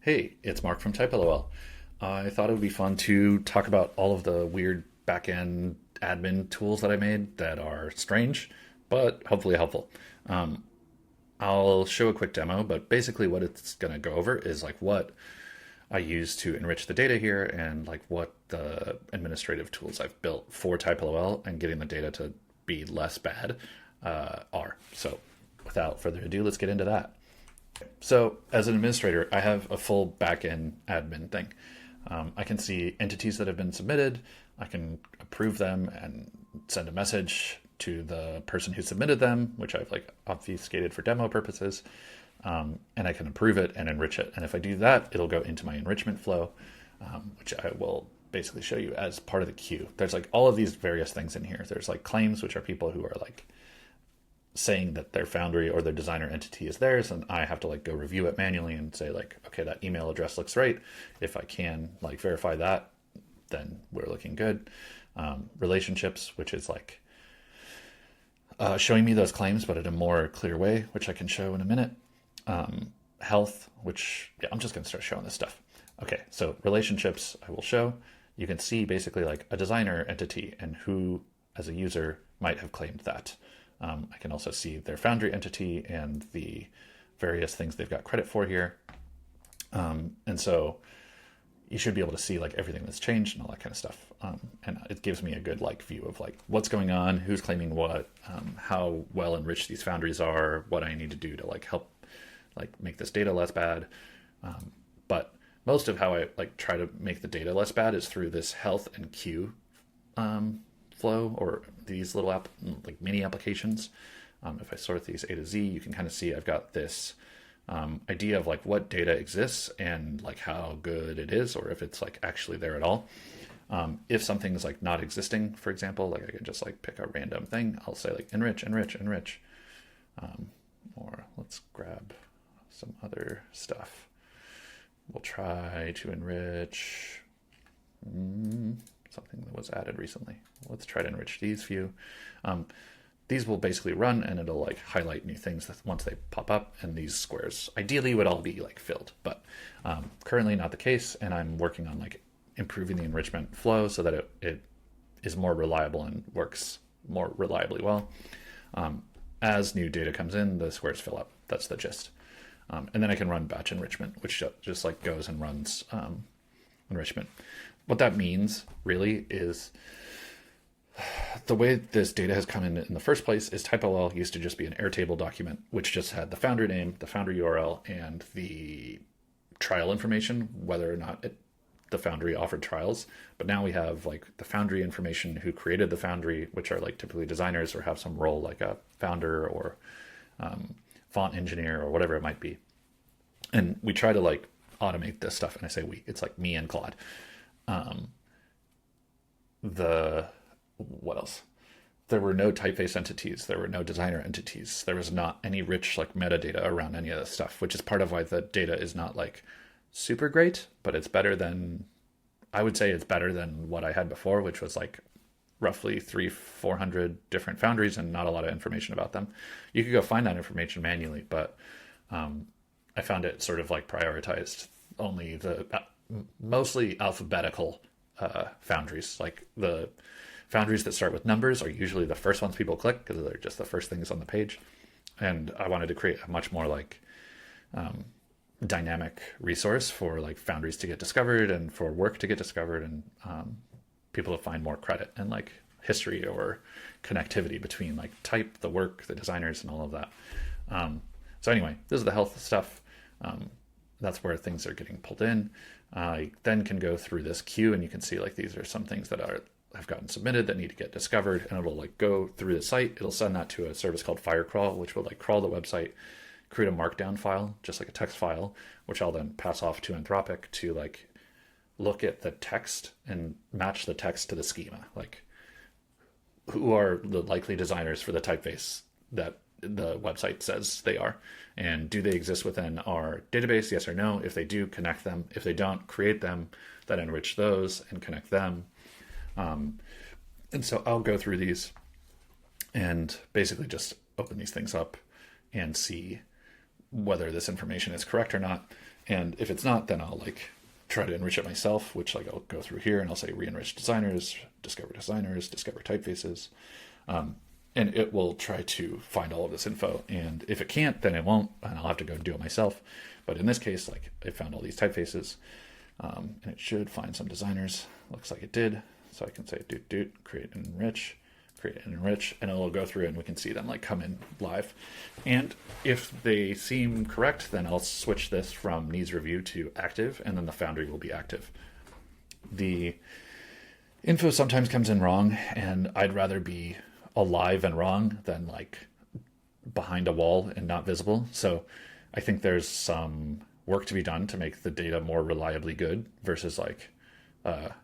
Hey, it's Mark from Typelol. I thought it would be fun to talk about all of the weird backend admin tools that I made that are strange, but hopefully helpful. Um, I'll show a quick demo, but basically what it's going to go over is like what I use to enrich the data here and like what the administrative tools I've built for Typelol and getting the data to be less bad are. So without further ado, let's get into that. So, as an administrator, I have a full backend admin thing. I can see entities that have been submitted. I can approve them and send a message to the person who submitted them, which I've like obfuscated for demo purposes. And I can approve it and enrich it. And if I do that, it'll go into my enrichment flow, which I will basically show you as part of the queue. There's like all of these various things in here. There's like claims, which are people who are like saying that their Foundry or their designer entity is theirs, and I have to like go review it manually and say like, okay, that email address looks right. If I can like verify that, then we're looking good. Relationships, which is like showing me those claims, but in a more clear way, which I can show in a minute. Health, which I'm just going to start showing this stuff. Okay, so relationships I will show. You can see basically like a designer entity and who as a user might have claimed that. I can also see their Foundry entity and the various things they've got credit for here. And so you should be able to see like everything that's changed and all that kind of stuff. And it gives me a good like view of like what's going on, who's claiming what, how well enriched these Foundries are, what I need to do to like help like make this data less bad. But most of how I like try to make the data less bad is through this health and queue flow, or these little like mini applications. If I sort these A to Z, you can kind of see I've got this idea of like what data exists and like how good it is, or if it's like actually there at all. If something is like not existing, for example, like I can just like pick a random thing. I'll say like enrich, enrich, enrich. Or let's grab some other stuff. We'll try to enrich something that was added recently. Let's try to enrich these few. These will basically run and it'll like highlight new things that once they pop up, and these squares ideally would all be like filled, but currently not the case. And I'm working on like improving the enrichment flow so that it is more reliable and works more reliably well. As new data comes in, the squares fill up. That's the gist. And then I can run batch enrichment, which just like goes and runs enrichment. What that means really is the way this data has come in the first place is Typelol used to just be an Airtable document, which just had the Foundry name, the Foundry URL, and the trial information, whether or not the Foundry offered trials. But now we have like the Foundry information, who created the Foundry, which are like typically designers or have some role like a founder or font engineer or whatever it might be. And we try to like automate this stuff. And I say we, it's like me and Claude. What else? There were no typeface entities. There were no designer entities. There was not any rich like metadata around any of this stuff, which is part of why the data is not like super great, but it's better than, I would say it's better than what I had before, which was like roughly 400 different Foundries and not a lot of information about them. You could go find that information manually, but I found it sort of like prioritized only the mostly alphabetical Foundries. Like the Foundries that start with numbers are usually the first ones people click because they're just the first things on the page. And I wanted to create a much more like dynamic resource for like Foundries to get discovered and for work to get discovered, and people to find more credit and like history or connectivity between like type, the work, the designers, and all of that. So anyway, this is the health stuff. That's where things are getting pulled in. I then can go through this queue and you can see like these are some things that have gotten submitted that need to get discovered, and it'll like go through the site. It'll send that to a service called Firecrawl, which will like crawl the website, create a markdown file, just like a text file, which I'll then pass off to Anthropic to like look at the text and match the text to the schema. Like who are the likely designers for the typeface that the website says they are, and do they exist within our database? Yes or no. If they do, connect them. If they don't, create them, then enrich those and connect them. And so I'll go through these and basically just open these things up and see whether this information is correct or not. And if it's not, then I'll like try to enrich it myself, which like I'll go through here and I'll say re-enrich designers, discover typefaces, and it will try to find all of this info. And if it can't, then it won't, and I'll have to go do it myself. But in this case, like it found all these typefaces, and it should find some designers. Looks like it did. So I can say create and enrich, and it'll go through and we can see them like come in live. And if they seem correct, then I'll switch this from needs review to active, and then the Foundry will be active. The info sometimes comes in wrong, and I'd rather be alive and wrong than like behind a wall and not visible. So I think there's some work to be done to make the data more reliably good versus like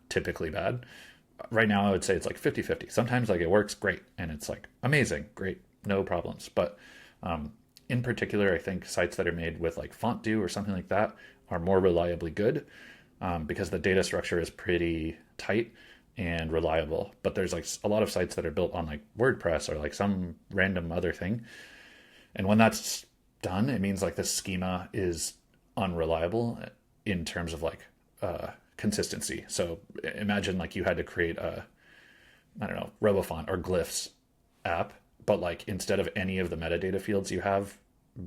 typically bad. Right now I would say it's like 50-50. Sometimes like it works great and it's like amazing, great, no problems. But in particular, I think sites that are made with like Fontdo or something like that are more reliably good because the data structure is pretty tight and reliable. But there's like a lot of sites that are built on like WordPress or like some random other thing. And when that's done, it means like the schema is unreliable in terms of like consistency. So imagine like you had to create a, I don't know, RoboFont or Glyphs app, but like instead of any of the metadata fields you have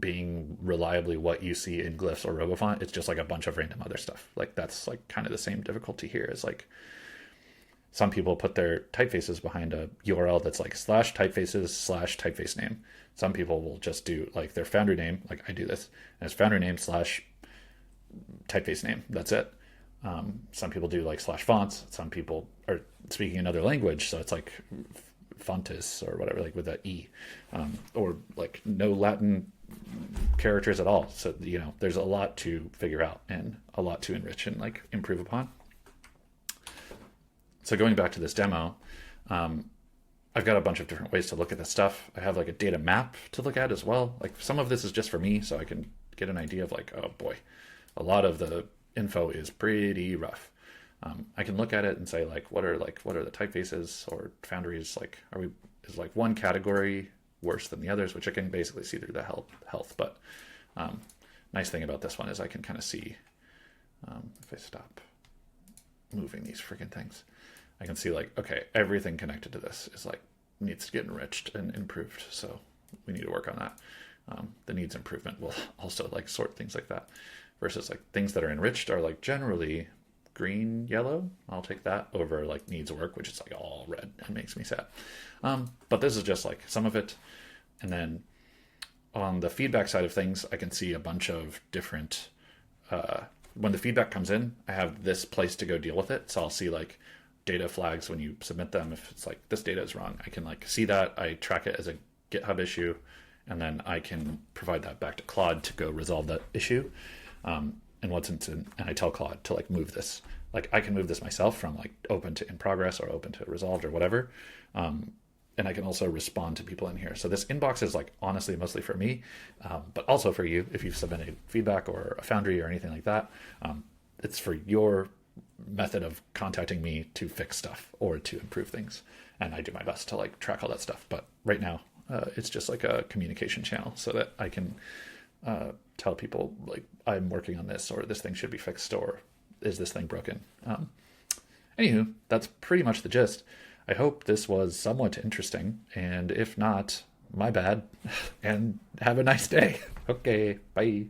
being reliably what you see in Glyphs or RoboFont, it's just like a bunch of random other stuff. Like that's like kind of the same difficulty here. Is like some people put their typefaces behind a URL that's like /typefaces/typeface name. Some people will just do like their Foundry name, like I do this, and it's Foundry name /typeface name. That's it. Some people do like /fonts. Some people are speaking another language, so it's like fontis or whatever, like with that E, or like no Latin characters at all. So, you know, there's a lot to figure out and a lot to enrich and like improve upon. So going back to this demo, I've got a bunch of different ways to look at this stuff. I have like a data map to look at as well. Like some of this is just for me, so I can get an idea of like, oh boy, a lot of the info is pretty rough. I can look at it and say like, what are the typefaces or foundries? Like, is like one category worse than the others, which I can basically see through the health. But nice thing about this one is I can kind of see, if I stop moving these freaking things, I can see like, okay, everything connected to this is like needs to get enriched and improved. So we need to work on that. The needs improvement will also like sort things like that, versus like things that are enriched are like generally green, yellow. I'll take that over like needs work, which is like all red and makes me sad. But this is just like some of it. And then on the feedback side of things, I can see a bunch of different, when the feedback comes in, I have this place to go deal with it. So I'll see like data flags when you submit them. If it's like this data is wrong, I can like see that. I track it as a GitHub issue, and then I can provide that back to Claude to go resolve that issue. And I tell Claude to like move this. Like I can move this myself from like open to in progress or open to resolved or whatever. And I can also respond to people in here. So this inbox is like honestly mostly for me, but also for you if you've submitted feedback or a Foundry or anything like that. It's for your method of contacting me to fix stuff or to improve things. And I do my best to like track all that stuff. But right now it's just like a communication channel so that I can tell people like I'm working on this, or this thing should be fixed, or is this thing broken. Anywho, that's pretty much the gist. I hope this was somewhat interesting, and if not, my bad, and have a nice day. Okay, bye.